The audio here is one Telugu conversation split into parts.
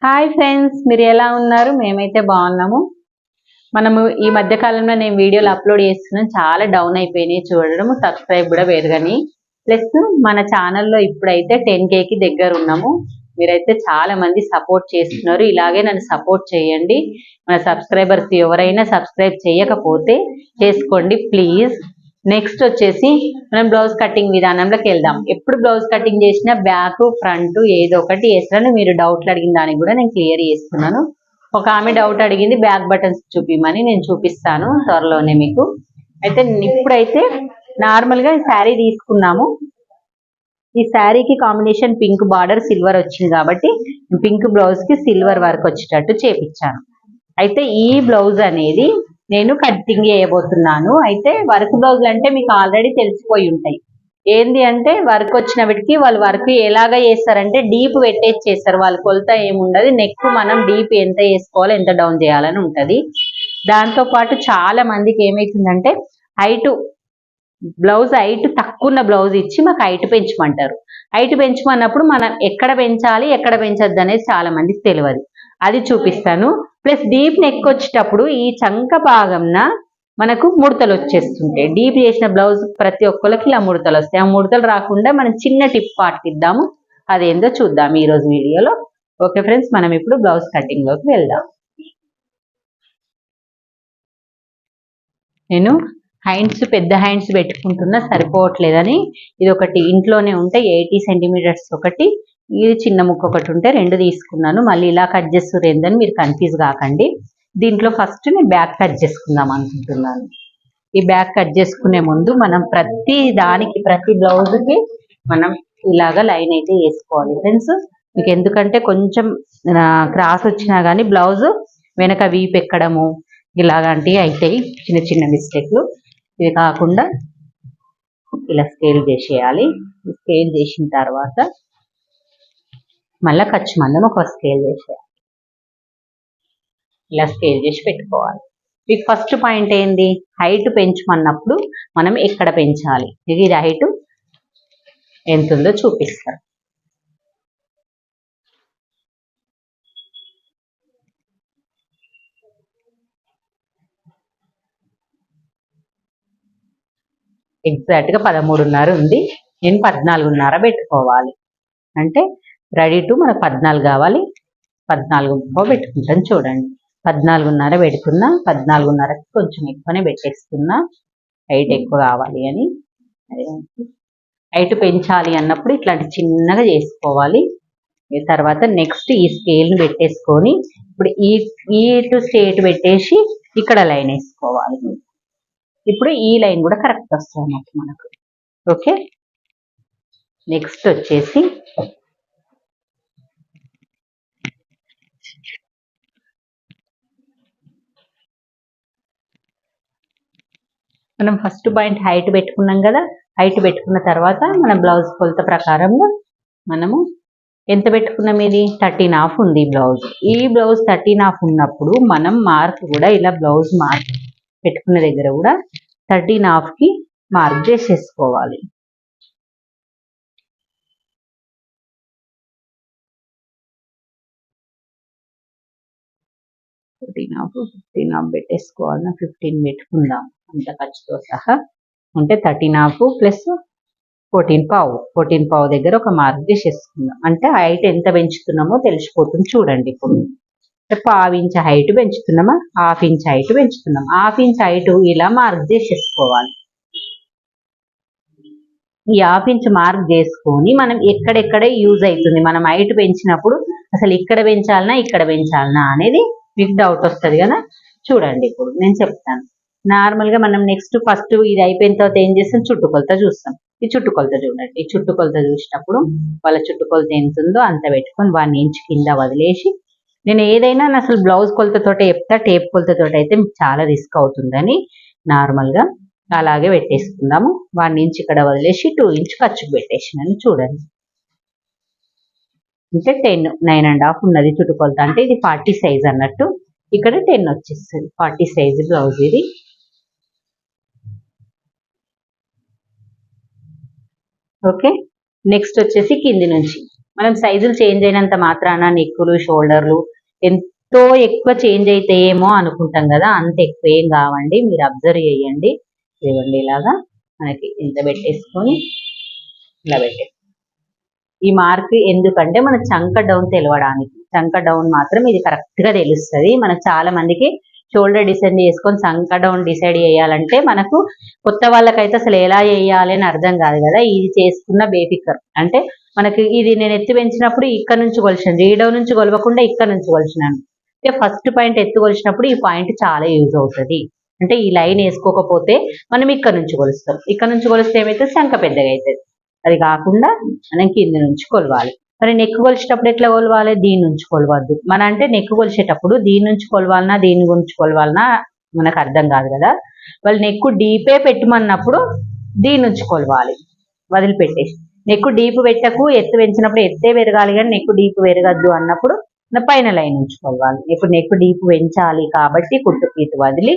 హాయ్ ఫ్రెండ్స్, మీరు ఎలా ఉన్నారు? మేమైతే బాగున్నాము. మనము ఈ మధ్య కాలంలో నేను వీడియోలు అప్లోడ్ చేస్తున్నాను, చాలా డౌన్ అయిపోయినాయి చూడడం, సబ్స్క్రైబ్ కూడా పెరగని. ప్లస్ మన ఛానల్లో ఇప్పుడైతే 10Kకి దగ్గర ఉన్నాము. మీరైతే చాలా మంది సపోర్ట్ చేస్తున్నారు, ఇలాగే నన్ను సపోర్ట్ చేయండి. మన సబ్స్క్రైబర్స్ ఎవరైనా సబ్స్క్రైబ్ చేయకపోతే చేసుకోండి ప్లీజ్. నెక్స్ట్ వచ్చేసి మనం బ్లౌజ్ కటింగ్ విధానంలోకి వెళ్దాం. ఎప్పుడు బ్లౌజ్ కటింగ్ చేసినా బ్యాక్ ఫ్రంట్ ఏదో ఒకటి వేస్తాను. మీరు డౌట్లు అడిగిన దానికి కూడా నేను క్లియర్ చేస్తున్నాను. ఒక ఆమె డౌట్ అడిగింది బ్యాక్ బటన్స్ చూపిమని, నేను చూపిస్తాను త్వరలోనే మీకు. అయితే ఇప్పుడైతే నార్మల్గా శారీ తీసుకున్నాము. ఈ శారీకి కాంబినేషన్ పింక్ బార్డర్ సిల్వర్ వచ్చింది కాబట్టి పింక్ బ్లౌజ్ కి సిల్వర్ వర్క్ వచ్చేటట్టు చేపించాను. అయితే ఈ బ్లౌజ్ అనేది నేను కటింగ్ చేయబోతున్నాను. అయితే వర్క్ బ్లౌజులు అంటే మీకు ఆల్రెడీ తెలిసిపోయి ఉంటాయి. ఏంది అంటే వర్క్ వచ్చినప్పటికి వాళ్ళు వర్క్ ఎలాగా చేస్తారంటే డీప్ పెట్టేసి చేస్తారు. వాళ్ళ కొలత ఏముండదు. నెక్ మనం డీప్ ఎంత వేసుకోవాలి, ఎంత డౌన్ చేయాలని ఉంటది. దాంతో పాటు చాలా మందికి ఏమైతుందంటే హైట్ బ్లౌజ్ హైట్ తక్కువ ఉన్న బ్లౌజ్ ఇచ్చి మాకు హైట్ పెంచమంటారు. హైట్ పెంచమన్నప్పుడు మనం ఎక్కడ పెంచాలి, ఎక్కడ పెంచద్దు అనేది చాలా మందికి తెలియదు. అది చూపిస్తాను. ప్లస్ డీప్ నెక్ వచ్చేటప్పుడు ఈ చంక భాగంన మనకు ముడతలు వచ్చేస్తుంటాయి. డీప్ చేసిన బ్లౌజ్ ప్రతి ఒక్కరికి ఇలా ముడతలు వస్తాయి. ఆ ముడతలు రాకుండా మనం చిన్న టిప్ పాటిద్దాము. అదేందో చూద్దాం ఈరోజు వీడియోలో. ఓకే ఫ్రెండ్స్, మనం ఇప్పుడు బ్లౌజ్ కటింగ్ లోకి వెళ్దాం. నేను హ్యాండ్స్ పెద్ద హ్యాండ్స్ పెట్టుకుంటున్నా, సరిపోవట్లేదని ఇది ఒకటి ఇంట్లోనే ఉంటే 80 సెంటీమీటర్స్ ఒకటి, ఇది చిన్న ముక్క ఒకటి ఉంటే రెండు తీసుకున్నాను. మళ్ళీ ఇలా కట్ చేస్తురేందని మీరు కన్ఫ్యూజ్ కాకండి. దీంట్లో ఫస్ట్ నేను బ్యాక్ కట్ చేసుకుందాం అనుకుంటున్నాను. ఈ బ్యాక్ కట్ చేసుకునే ముందు మనం ప్రతి దానికి ప్రతి బ్లౌజ్కి మనం ఇలాగా లైన్ అయితే వేసుకోవాలి ఫ్రెండ్స్. మీకు ఎందుకంటే కొంచెం క్రాస్ వచ్చినా కానీ బ్లౌజ్ వెనక వీపు ఎక్కడము ఇలాగంటివి అవుతాయి, చిన్న చిన్న మిస్టేక్లు. ఇది కాకుండా ఇలా స్కేల్ చేసేయాలి. స్కేల్ చేసిన తర్వాత మళ్ళీ ఖర్చు మందం ఒక స్కేల్ చేసేయాలి. ఇలా స్కేల్ చేసి పెట్టుకోవాలి. మీకు ఫస్ట్ పాయింట్ ఏంది, హైట్ పెంచమన్నప్పుడు మనం ఎక్కడ పెంచాలి. ఇది హైట్ ఎంత ఉందో చూపిస్తాను. ఎగ్జాక్ట్గా 13.5 ఉంది. నేను 14.5 పెట్టుకోవాలి. అంటే రెడీ టు మనకు 14 కావాలి. 14.5 పెట్టుకుంటాను. చూడండి, 14.5 పెట్టుకున్నా. 14.5కి కొంచెం ఎక్కువనే పెట్టేస్తున్నా, హైట్ ఎక్కువ కావాలి అని. హైట్ పెంచాలి అన్నప్పుడు ఇట్లాంటి చిన్నగా చేసుకోవాలి. తర్వాత నెక్స్ట్ ఈ స్కేల్ని పెట్టేసుకొని ఇప్పుడు ఈ టు స్ట్రేట్ పెట్టేసి ఇక్కడ లైన్ వేసుకోవాలి. ఇప్పుడు ఈ లైన్ కూడా కరెక్ట్ వస్తుంది మనకు. ఓకే, నెక్స్ట్ వచ్చేసి మనం ఫస్ట్ పాయింట్ హైట్ పెట్టుకున్నాం కదా. హైట్ పెట్టుకున్న తర్వాత మన బ్లౌజ్ కొలత ప్రకారంగా మనము ఎంత పెట్టుకున్నాం, ఇది 13.5 ఉంది బ్లౌజ్. ఈ బ్లౌజ్ 13.5 ఉన్నప్పుడు మనం మార్క్ కూడా ఇలా బ్లౌజ్ మార్క్ పెట్టుకున్న దగ్గర కూడా 13.5కి మార్క్ చేసేసుకోవాలి. ఫిఫ్టీన్ హాఫ్ పెట్టేసుకోవాలి. 15 పెట్టుకుందాం అంత ఖర్చుతో సహా. అంటే 13.5 ప్లస్ 14.5 దగ్గర ఒక మార్క్ చేసేసుకుందాం. అంటే హైట్ ఎంత పెంచుతున్నామో తెలిసిపోతుంది. చూడండి, ఇప్పుడు 1/2 ఇంచ్ హైట్ పెంచుతున్నామా, 1/2 ఇంచ్ హైట్ పెంచుతున్నాం. 1/2 ఇంచ్ హైట్ ఇలా మార్క్ చేసేసుకోవాలి. ఈ 1/2 ఇంచ్ మార్క్ చేసుకొని మనం ఎక్కడెక్కడ యూజ్ అవుతుంది, మనం హైట్ పెంచినప్పుడు అసలు ఇక్కడ పెంచాలనా ఇక్కడ పెంచాలనా అనేది మీకు డౌట్ వస్తుంది కదా. చూడండి, ఇప్పుడు నేను చెప్తాను. నార్మల్గా మనం నెక్స్ట్ ఫస్ట్ ఇది అయిపోయిన తర్వాత ఏం చేస్తాం, చుట్టుకొలత చూస్తాం. ఈ చుట్టుకొలత చూడండి. ఈ చుట్టుకొలత చూసినప్పుడు వాళ్ళ చుట్టుకొలత ఎంత ఉందో అంత పెట్టుకొని 1 ఇంచ్ కింద వదిలేసి, నేను ఏదైనా అసలు బ్లౌజ్ కొలతతోటే చెప్తా, టేప్ కొలతతోటి అయితే మీకు చాలా రిస్క్ అవుతుందని నార్మల్గా అలాగే పెట్టేసుకుందాము. 1 ఇంచ్ ఇక్కడ వదిలేసి 2 ఇంచ్ ఖర్చుకు పెట్టేసినాను. చూడండి, అంటే 9.5 ఉన్నది చుట్టుకొలత. అంటే ఇది 40 సైజ్ అన్నట్టు. ఇక్కడ 10 వచ్చేస్తుంది. 40 సైజ్ బ్లౌజ్ ఇది. ఓకే, నెక్స్ట్ వచ్చేసి కింది నుంచి మనం సైజులు చేంజ్ అయినంత మాత్రాన నెక్కులు షోల్డర్లు ఎంతో ఎక్కువ చేంజ్ అయితే ఏమో అనుకుంటాం కదా, అంత ఎక్కువ ఏం కావండి. మీరు అబ్జర్వ్ చేయండి. ఇవ్వండి ఇలాగా మనకి ఇంత పెట్టేసుకొని ఇలా పెట్టేసి ఈ మార్క్ ఎందుకంటే మన చంక డౌన్ తెలవడానికి. చంక డౌన్ మాత్రం ఇది కరెక్ట్ గా తెలుస్తుంది. మనకు చాలా మందికి షోల్డర్ డిసైడ్ చేసుకొని చంక డౌన్ డిసైడ్ చేయాలంటే మనకు కొత్త వాళ్ళకైతే అసలు ఎలా చేయాలి అని అర్థం కాదు కదా. ఇది చేసుకున్న బేఫికర్ అంటే మనకి ఇది నేను ఎత్తి పెంచినప్పుడు ఇక్కడ నుంచి కొలిచాను, రీడౌన్ నుంచి కొలవకుండా ఇక్కడ నుంచి కొలిచినాను. అంటే ఫస్ట్ పాయింట్ ఎత్తు కొలిచినప్పుడు ఈ పాయింట్ చాలా యూజ్ అవుతుంది. అంటే ఈ లైన్ వేసుకోకపోతే మనం ఇక్కడ నుంచి కొలుస్తాం, ఇక్కడ నుంచి కొలిస్తే ఏమైతే శంఖ పెద్దగా అవుతుంది. అది కాకుండా మనం కింద నుంచి కొలవాలి. మరి నెక్ కొలిచేటప్పుడు ఎట్లా కొలవాలి? దీని నుంచి కొలవద్దు. మన అంటే నెక్ కొలిచేటప్పుడు దీని నుంచి కొలవాలన్నా దీని గురించి కొలవాలన్నా మనకు అర్థం కాదు కదా. వాళ్ళు నెక్ డీపే పెట్టమన్నప్పుడు దీని నుంచి కొలవాలి, వదిలిపెట్టేసి. నెక్ డీప్ పెట్టకు, ఎత్తు పెంచినప్పుడు ఎత్తే పెరగాలి కానీ నెక్ డీప్ పెరగద్దు అన్నప్పుడు పైన లైన్ నుంచి కొలవాలి. ఇప్పుడు నెక్ డీప్ పెంచాలి కాబట్టి కుట్టు పీటు వదిలి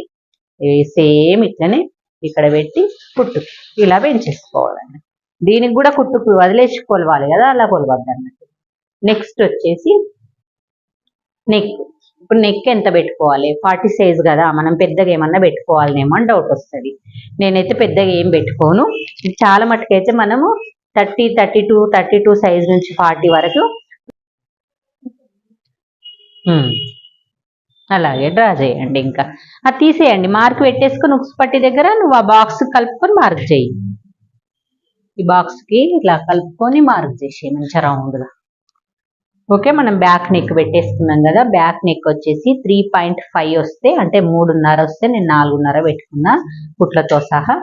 సేమ్ ఇట్లనే ఇక్కడ పెట్టి కుట్టు ఇలా పెంచేసుకోవాలండి. దీనికి కూడా కుట్టుకు వదిలేసి కొలవాలి కదా, అలా కొలవద్దు అన్నట్టు. నెక్స్ట్ వచ్చేసి నెక్. ఇప్పుడు నెక్ ఎంత పెట్టుకోవాలి? 40 సైజ్ కదా, మనం పెద్దగా ఏమన్నా పెట్టుకోవాలనేమో అని డౌట్ వస్తుంది. నేనైతే పెద్దగా ఏం పెట్టుకోను. చాలా మటుకైతే మనము 30, 32 సైజ్ నుంచి 40 వరకు అలాగే డ్రా చేయండి. ఇంకా అది తీసేయండి, మార్క్ పెట్టేసుకుని ఉక్స్ పట్టి దగ్గర నువ్వు ఆ బాక్స్ కలుపుకొని మార్క్ చేయి. ఈ బాక్స్ కి ఇలా కలుపుకొని మార్క్ చేసి మంచిగా రౌండ్ గా. ఓకే, మనం బ్యాక్ నెక్ పెట్టేసుకున్నాం కదా. బ్యాక్ నెక్ వచ్చేసి 3.5 వస్తే అంటే 3.5 వస్తే నేను 4.5 పెట్టుకున్నా కుట్లతో సహా.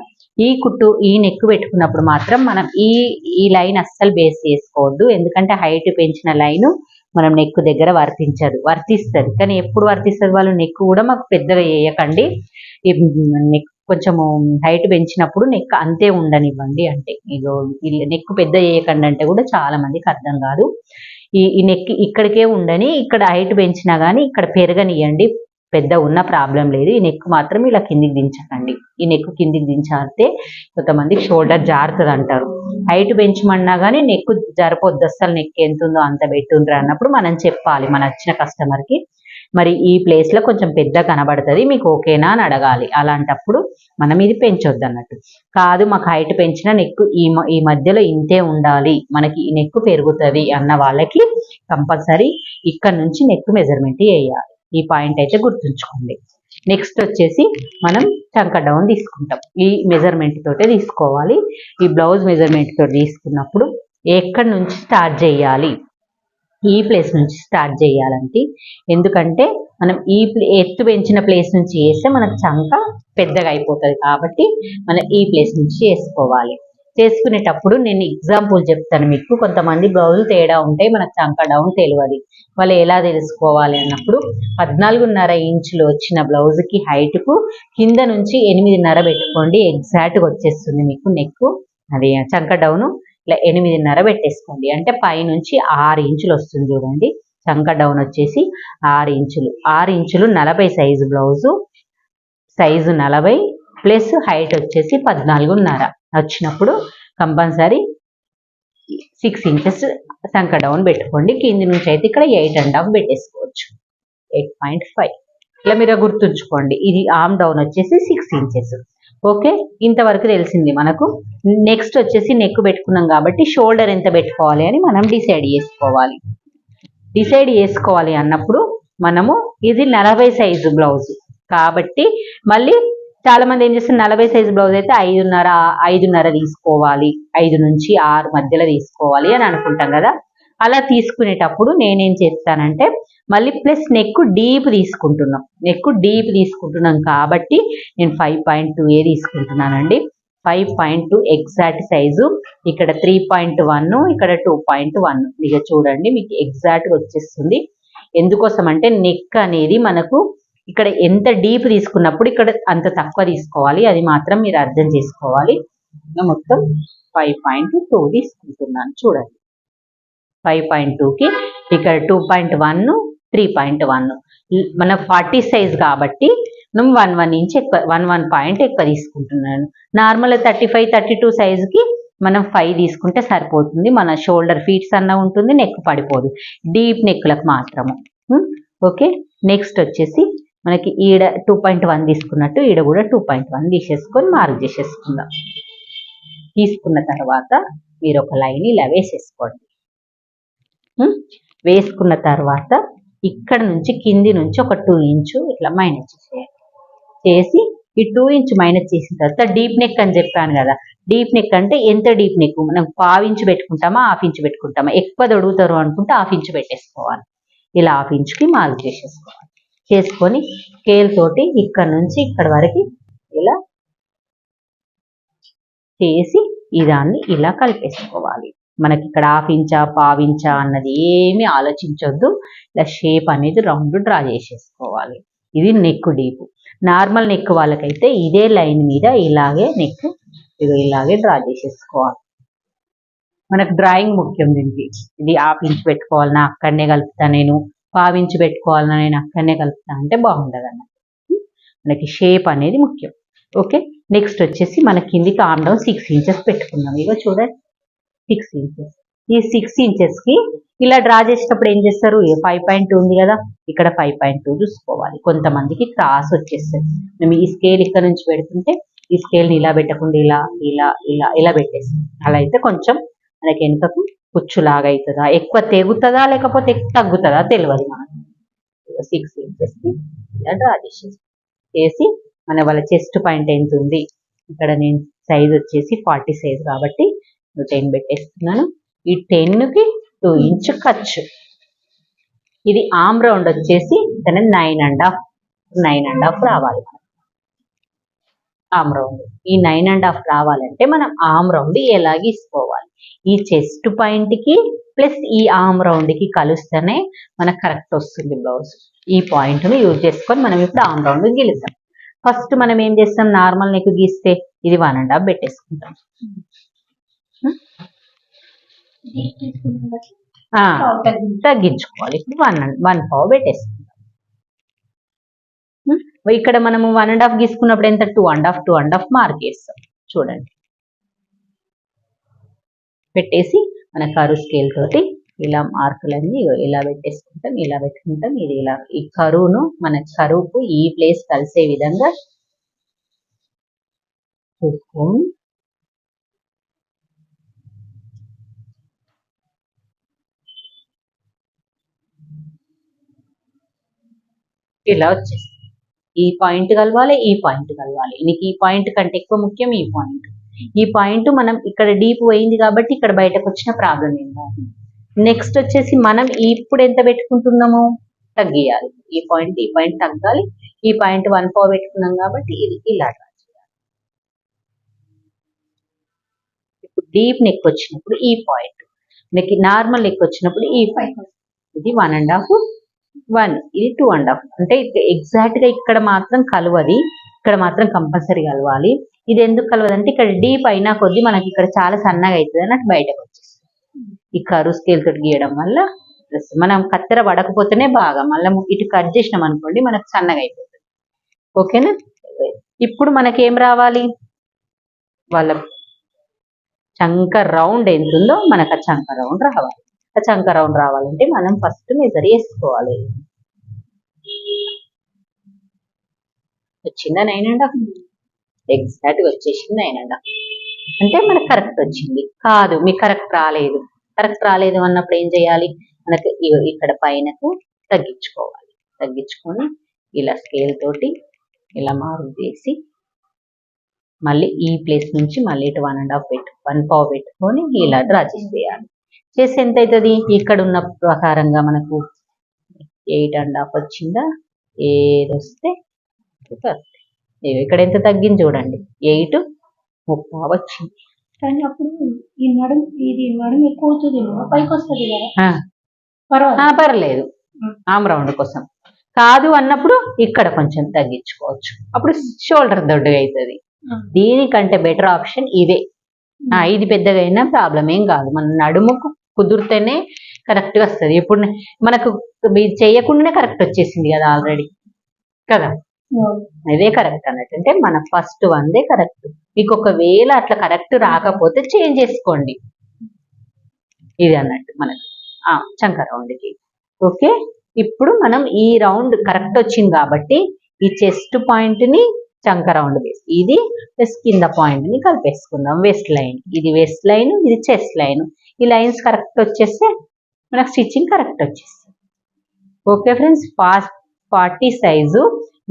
ఈ నెక్ పెట్టుకున్నప్పుడు మాత్రం మనం ఈ లైన్ అస్సలు బేస్ చేసుకోవద్దు. ఎందుకంటే హైట్ పెంచిన లైన్ మనం నెక్ దగ్గర వర్తిస్తుంది. కానీ ఎప్పుడు వర్తిస్తుంది? వాళ్ళు నెక్ కూడా మాకు పెద్దగా వేయకండి, నెక్ కొంచెము హైట్ పెంచినప్పుడు నెక్ అంతే ఉండనివ్వండి. అంటే ఇదో నెక్ పెద్ద వేయకండి అంటే కూడా చాలా మందికి అర్థం కాదు. ఈ నెక్ ఇక్కడికే ఉండని, ఇక్కడ హైట్ పెంచినా కానీ ఇక్కడ పెరగనియండి, పెద్ద ఉన్న ప్రాబ్లం లేదు. ఈ నెక్ మాత్రం ఇలా కిందికి దించకండి. ఈ నెక్ కిందికి దించాలితే కొంతమందికి షోల్డర్ జారుతుంది అంటారు. హైట్ పెంచమన్నా కానీ నెక్ జరపొద్దు, అస్సలు నెక్ ఎంత ఉందో అంత పెట్టుండ్రు అన్నప్పుడు మనం చెప్పాలి మన వచ్చిన కస్టమర్ కి, మరి ఈ ప్లేస్ లో కొంచెం పెద్ద కనబడుతుంది, మీకు ఓకేనా అని అడగాలి. అలాంటప్పుడు మనం ఇది పెంచొద్దు అన్నట్టు. కాదు మాకు హైట్ పెంచిన నెక్ ఈ మధ్యలో ఇంతే ఉండాలి, మనకి ఈ నెక్ పెరుగుతుంది అన్న వాళ్ళకి కంపల్సరీ ఇక్కడ నుంచి నెక్ మెజర్మెంట్ వేయాలి. ఈ పాయింట్ అయితే గుర్తుంచుకోండి. నెక్స్ట్ వచ్చేసి మనం చంక డౌన్ తీసుకుంటాం. ఈ మెజర్మెంట్ తోటే తీసుకోవాలి. ఈ బ్లౌజ్ మెజర్మెంట్ తోటి తీసుకున్నప్పుడు ఎక్కడి నుంచి స్టార్ట్ చేయాలి? ఈ ప్లేస్ నుంచి స్టార్ట్ చేయాలంటే, ఎందుకంటే మనం ఎత్తు పెంచిన ప్లేస్ నుంచి వేస్తే మనకు చంక పెద్దగా అయిపోతుంది కాబట్టి మనం ఈ ప్లేస్ నుంచి వేసుకోవాలి. చేసుకునేటప్పుడు నేను ఎగ్జాంపుల్ చెప్తాను మీకు. కొంతమంది బ్లౌజులు తేడా ఉంటాయి, మనకు చంక డౌన్ తెలియదు. వాళ్ళు ఎలా తెలుసుకోవాలి అన్నప్పుడు 14.5 ఇంచులు వచ్చిన బ్లౌజ్కి హైట్కు కింద నుంచి 8.5 పెట్టుకోండి. ఎగ్జాక్ట్గా వచ్చేస్తుంది మీకు నెక్. అది చంక డౌను ఇలా 8.5 పెట్టేసుకోండి. అంటే పైనుంచి 6 ఇంచులు వస్తుంది చూడండి. చంక డౌన్ వచ్చేసి 6 ఇంచులు. 6 ఇంచులు 40 size blouse, size 40 plus height వచ్చేసి 14.5 వచ్చినప్పుడు కంపల్సరీ 6 ఇంచెస్ చంక డౌన్ పెట్టుకోండి. కింది నుంచి అయితే ఇక్కడ 8.5 పెట్టేసుకోవచ్చు, 8.5 ఇలా మీరు గుర్తుంచుకోండి. ఇది ఆర్మ్ డౌన్ వచ్చేసి 6 ఇంచెస్. ఓకే, ఇంతవరకు తెలిసింది మనకు. నెక్స్ట్ వచ్చేసి నెక్ పెట్టుకున్నాం కాబట్టి షోల్డర్ ఎంత పెట్టుకోవాలి అని మనం డిసైడ్ చేసుకోవాలి. డిసైడ్ చేసుకోవాలి అన్నప్పుడు మనము ఇది 40 సైజు బ్లౌజ్ కాబట్టి మళ్ళీ చాలా మంది ఏం చేస్తారు, 40 సైజు బ్లౌజ్ అయితే 5.5 తీసుకోవాలి, 5 నుంచి 6 మధ్యలో తీసుకోవాలి అని అనుకుంటాం కదా. అలా తీసుకునేటప్పుడు నేనేం చేస్తానంటే మళ్ళీ ప్లస్ నెక్ డీప్ తీసుకుంటున్నాం. నెక్ డీప్ తీసుకుంటున్నాం కాబట్టి నేను 5.2 తీసుకుంటున్నానండి. 5.2 ఎగ్జాక్ట్ సైజు. ఇక్కడ 3.1, ఇక్కడ 2.1. ఇక చూడండి మీకు ఎగ్జాక్ట్గా వచ్చేస్తుంది. ఎందుకోసం అంటే నెక్ అనేది మనకు ఇక్కడ ఎంత డీప్ తీసుకున్నప్పుడు ఇక్కడ అంత తక్కువ తీసుకోవాలి, అది మాత్రం మీరు అర్థం చేసుకోవాలి. మొత్తం 5.2 తీసుకుంటున్నాను చూడండి. 5.2కి ఇక్కడ 2.1, 3.1. మన 40 సైజ్ కాబట్టి మనం 1 ఇంచ్ ఎక్కువ, 1 పాయింట్ ఎక్కువ తీసుకుంటున్నాను. నార్మల్ 35, 32 సైజుకి మనం 5 తీసుకుంటే సరిపోతుంది. మన షోల్డర్ ఫీట్స్ అన్న ఉంటుంది, నెక్ పడిపోదు. డీప్ నెక్లకు మాత్రము. ఓకే, నెక్స్ట్ వచ్చేసి మనకి ఈడ 2.1 తీసుకున్నట్టు ఈడ కూడా 2.1 తీసేసుకొని మార్క్ చేసేసుకుందాం. తీసుకున్న తర్వాత మీరు ఒక లైన్ ఇలా వేసేసుకోండి. వేసుకున్న తర్వాత ఇక్కడ నుంచి కింది నుంచి ఒక 2 ఇంచు ఇట్లా మైనస్ చేసేయండి. చేసి ఈ 2 ఇంచు మైనస్ చేసిన తర్వాత డీప్ నెక్ అని చెప్పాను కదా. డీప్ నెక్ అంటే ఎంత డీప్ నెక్, మనం 1/2 ఇంచు పెట్టుకుంటామా 1/2 ఇంచు పెట్టుకుంటామా, ఎక్కువ దొడుగుతారు అనుకుంటే 1/2 ఇంచు పెట్టేసుకోవాలి. ఇలా 1/2 ఇంచుకి మార్క్ చేసేసుకోవాలి. చేసుకొని స్కేల్ తోటి ఇక్కడ నుంచి ఇక్కడ వరకు ఇలా చేసి ఈ దాన్ని ఇలా కలిపేసుకోవాలి. మనకి ఇక్కడ 1/2 ఇంచా 1/4 ఇంచా అన్నది ఏమి ఆలోచించొద్దు. ఇలా షేప్ అనేది రౌండ్ డ్రా చేసేసుకోవాలి. ఇది నెక్ డీప్. నార్మల్ నెక్ వాళ్ళకైతే ఇదే లైన్ మీద ఇలాగే నెక్ ఇలాగే డ్రా చేసేసుకోవాలి. మనకు డ్రాయింగ్ ముఖ్యం దీనికి. ఇది 1/2 ఇంచు పెట్టుకోవాలన్నా అక్కడనే కలుపుతా, నేను 1/2 ఇంచు పెట్టుకోవాలన్నా నేను అక్కడనే కలుపుతా అంటే బాగుండదు అన్నమాట. మనకి షేప్ అనేది ముఖ్యం. ఓకే, నెక్స్ట్ వచ్చేసి మన కిందికి ఆర్మ్ డౌన్ 6 ఇంచెస్ పెట్టుకున్నాం. ఇగో చూడండి 6 ఇంచెస్. ఈ 6 ఇంచెస్ కి ఇలా డ్రా చేసేటప్పుడు ఏం చేస్తారు, 5.2 ఉంది కదా, ఇక్కడ 5.2 చూసుకోవాలి. కొంతమందికి క్రాస్ వచ్చేస్తుంది. మేము ఈ స్కేల్ ఇక్కడ నుంచి పెడుతుంటే ఈ స్కేల్ని ఇలా పెట్టకుండా ఇలా ఇలా ఇలా ఇలా పెట్టేస్తాం. అలా అయితే కొంచెం మనకి వెనుకకు కుచ్చులాగా అవుతుందా, ఎక్కువ తెగుతుందా లేకపోతే తగ్గుతుందా తెలియదు మనకు. 6 ఇంచెస్ కి ఇలా డ్రా చేసి మన వాళ్ళ చెస్ట్ పాయింట్ ఎంత ఉంది, ఇక్కడ నేను సైజ్ వచ్చేసి 40 సైజ్ కాబట్టి 10 పెట్టేస్తున్నాను. ఈ 10కి 2 ఇంచు ఖర్చు. ఇది ఆర్మ్ రౌండ్ వచ్చేసి 9.5 రావాలి. ఆర్మ్ రౌండ్ ఈ 9.5 రావాలంటే మనం ఆర్మ్ రౌండ్ ఎలా గీసుకోవాలి, ఈ చెస్ట్ పాయింట్ కి ప్లస్ ఈ ఆర్మ్ రౌండ్ కి కలుస్తేనే మనకు కరెక్ట్ వస్తుంది బ్లౌజ్. ఈ పాయింట్ ను యూజ్ చేసుకొని మనం ఇప్పుడు ఆర్మ్ రౌండ్ గీలుస్తాం. ఫస్ట్ మనం ఏం చేస్తాం, నార్మల్ నెక్ గీస్తే ఇది 1.5 పెట్టేసుకుంటాం. తగ్గించుకోవాలి. ఇప్పుడు 1.5 పెట్టేసుకుంటాం. ఇక్కడ మనము 1.5 గీసుకున్నప్పుడు ఎంత 2.5 మార్క్ చేస్తాం. చూడండి పెట్టేసి మన కరువు స్కేల్ తోటి ఇలా మార్కులన్నీ ఇలా పెట్టేసుకుంటాం. ఇలా పెట్టుకుంటాం. ఇది ఇలా ఈ కరువును మన కరువుకు ఈ ప్లేస్ కలిసే విధంగా చూసుకొని ఇలా వచ్చేస్తుంది. ఈ పాయింట్ కలవాలి, ఈ పాయింట్ కలవాలి. నీకు ఈ పాయింట్ కంటే ఎక్కువ ముఖ్యం ఈ పాయింట్. ఈ పాయింట్ మనం ఇక్కడ డీప్ పోయింది కాబట్టి ఇక్కడ బయటకు వచ్చిన ప్రాబ్లం ఏం కాదు. నెక్స్ట్ వచ్చేసి మనం ఇప్పుడు ఎంత పెట్టుకుంటున్నాము తగ్గియాలి. ఈ పాయింట్ తగ్గాలి. ఈ పాయింట్ 1.5 పెట్టుకున్నాం కాబట్టి ఇది ఇలా డ్రా చేయాలి. ఇప్పుడు డీప్ నెక్ వచ్చినప్పుడు ఈ పాయింట్, నెక్ నార్మల్ నెక్ వచ్చినప్పుడు ఈ పాయింట్, ఇది 1.5 1, ఇది 2.5. అంటే ఎగ్జాక్ట్ గా ఇక్కడ మాత్రం కలవది, ఇక్కడ మాత్రం కంపల్సరీ కలవాలి. ఇది ఎందుకు కలవదంటే ఇక్కడ డీప్ అయినా కొద్ది మనకి ఇక్కడ చాలా సన్నగా అవుతుంది అన్నట్టు బయటకు వచ్చేస్తుంది. ఈ కరువు స్కేల్ తోటి గీయడం వల్ల మనం కత్తెర పడకపోతేనే బాగా, మళ్ళీ ఇటు కట్ చేసినాం అనుకోండి మనకు సన్నగా అయిపోతుంది. ఓకేనా. ఇప్పుడు మనకి ఏం రావాలి, వాళ్ళ చంక రౌండ్ ఎంత ఉందో మనకు ఆ చంక రౌండ్ రావాలి. ఆ చంక రౌండ్ రావాలంటే మనం ఫస్ట్ మెజర్ వేసుకోవాలి. వచ్చిందా 9.5, ఎగ్జాక్ట్ గా వచ్చేసింది 9.5 అంటే మనకు కరెక్ట్ వచ్చింది. కాదు మీకు కరెక్ట్ రాలేదు అన్నప్పుడు ఏం చేయాలి, మనకు ఇక్కడ పైనకు తగ్గించుకోవాలి. తగ్గించుకొని ఇలా స్కేల్ తోటి ఇలా మార్క్ చేసి మళ్ళీ ఈ ప్లేస్ నుంచి మళ్ళీ ఇటు 1.5 పెట్టుకొని ఇలా డ్రా చేసేయాలి. చేసి ఎంత అవుతుంది, ఇక్కడ ఉన్న ప్రకారంగా మనకు 8.5 వచ్చిందా, ఏది వస్తే ఇక్కడ ఎంత తగ్గింది చూడండి, 8.30 వచ్చింది. కానీ అప్పుడు ఈ నడుము ఎక్కువ అవుతుంది, పైకి వస్తుంది కదా, పర్లేదు. ఆర్మ్ రౌండ్ కోసం కాదు అన్నప్పుడు ఇక్కడ కొంచెం తగ్గించుకోవచ్చు, అప్పుడు షోల్డర్ దొడ్డుగా అవుతుంది. దీనికంటే బెటర్ ఆప్షన్ ఇదే. ఇది పెద్దగా అయినా ప్రాబ్లం ఏం కాదు, మన నడుముకు కుదిరితేనే కరెక్ట్ గా వస్తుంది. ఇప్పుడు మనకు చేయకుండానే కరెక్ట్ వచ్చేసింది కదా ఆల్రెడీ కదా. ఇదే కరెక్ట్ అన్నట్టు. అంటే మన ఫస్ట్ వన్దే కరెక్ట్. మీకు ఒకవేళ అట్లా కరెక్ట్ రాకపోతే చేంజ్ చేసుకోండి. ఇది అన్నట్టు మనకి చంక రౌండ్కి. ఓకే, ఇప్పుడు మనం ఈ రౌండ్ కరెక్ట్ వచ్చింది కాబట్టి ఈ చెస్ట్ పాయింట్ ని చంక రౌండ్ వేసి ఇది ప్లస్ కింద పాయింట్ ని కలిపేసుకుందాం. వెస్ట్ లైన్, ఇది వెస్ట్ లైన్, ఇది చెస్ట్ లైన్. ఈ లైన్స్ కరెక్ట్ వచ్చేస్తే మనకు స్టిచ్చింగ్ కరెక్ట్ వచ్చేస్తుంది. ఓకే ఫ్రెండ్స్, 40 సైజు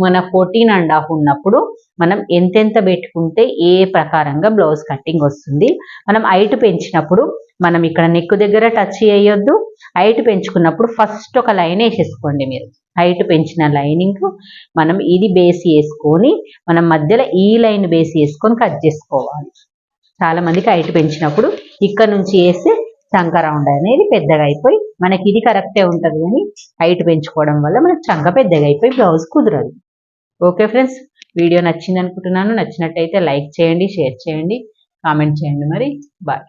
మన 14.5 ఉన్నప్పుడు మనం ఎంతెంత పెట్టుకుంటే ఏ ప్రకారంగా బ్లౌజ్ కటింగ్ వస్తుంది. మనం హైట్ పెంచినప్పుడు మనం ఇక్కడ నెక్ దగ్గర టచ్ చేయొద్దు. హైట్ పెంచుకున్నప్పుడు ఫస్ట్ ఒక లైన్ వేసేసుకోండి. మీరు హైట్ పెంచిన లైనింగ్ మనం ఇది బేస్ వేసుకొని మనం మధ్యలో ఈ లైన్ బేస్ వేసుకొని కట్ చేసుకోవాలి. చాలా మందికి హైట్ పెంచినప్పుడు ఇక్కడ నుంచి వేస్తే చంక రౌండ్ అనేది పెద్దగా అయిపోయి మనకి ఇది కరెక్టే ఉంటుంది, కానీ హైట్ పెంచుకోవడం వల్ల మనకు చంక పెద్దగా అయిపోయి బ్లౌజ్ కుదరదు. ఓకే ఫ్రెండ్స్, వీడియో నచ్చింది అనుకుంటున్నాను. నచ్చినట్టయితే లైక్ చేయండి, షేర్ చేయండి, కామెంట్ చేయండి. మరి బాయ్.